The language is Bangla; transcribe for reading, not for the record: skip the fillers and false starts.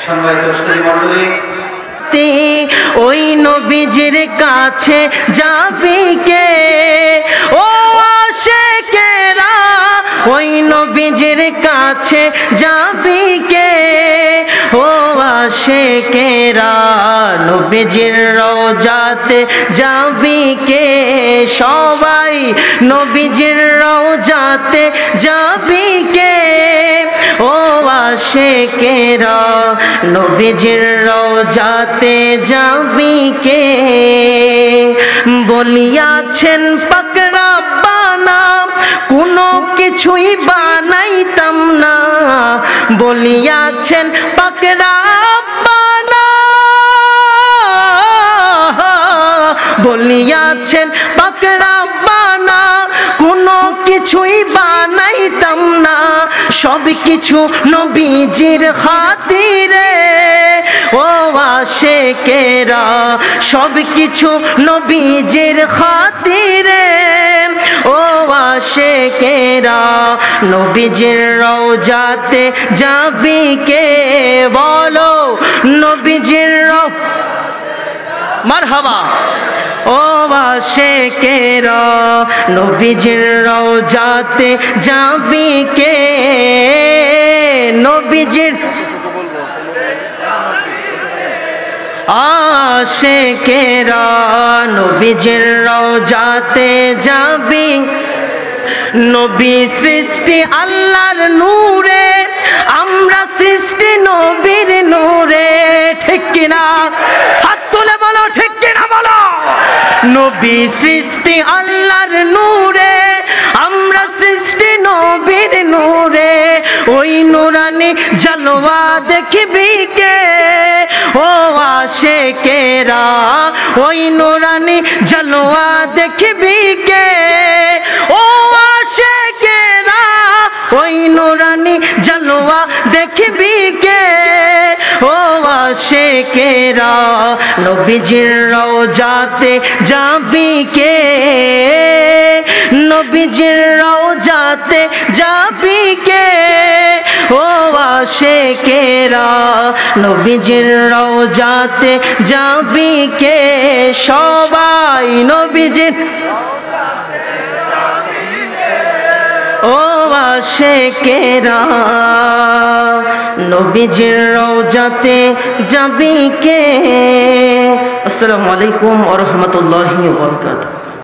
সম্মানিত উপস্থিতি মণ্ডলী, ওই নবীজির কাছে যাবি কে ও আশিকেরা, ওই নবীজির কাছে যাবি কে ও আশিকেরা, নবীজির রওজাতে যাবি কে, সবাই নবীজির রওজাতে যাবি কে ও আশিকেরা, নবীজির রওজাতে যাবি কে, বলিয়াছেন পাক রব্বানা কোনো কিছুই বানাইতাম না, বলিয়াছেন পাক রব্বানা, বলিয়াছেন পাক রব্বানা কোনো কিছুই বানাইতাম না, সব কিছু নবীজির খাতিরে ও আশিকেরা, সব কিছু নবীজির খাতিরে ও আশিকেরা, নবীজির রওজাতে যাবি কে বলো, নবীজির মারহাবা ও আশিকেরা, নবীজির রওজাতে যাবি কে, নবীজির আশিকেরা, নবীজির রওজাতে যাবি, নবী সৃষ্টি আল্লাহর নূরে, আমরা সৃষ্টি নবীর নূরে, ঠিক কিনা হাত তুলে বলো, ঠিক কিনা বলো, নবী সৃষ্টি আল্লাহর নূরে, আমরা সৃষ্টি নবীর নূরে, ওই নূরানি জালওয়া দেখবি কে ও আশিকেরা, ওই নূরানি জালওয়া দেখবি কে ও আশিকেরা, ওই নূরানি জালওয়া দেখবি কে ও আশিকেরা, নবীজির রওজাতে যাবি কে, নবীজির রওজাতে যাবি কে ও আশিকেরা, নবীজির রওজাতে যাবি কে, সবাই নবীজির ও আশিকেরা, নবীজির রওজাতে যাবি কে। আসসালামু আলাইকুম ওয়া রাহমাতুল্লাহি ওয়া বারাকাতুহু।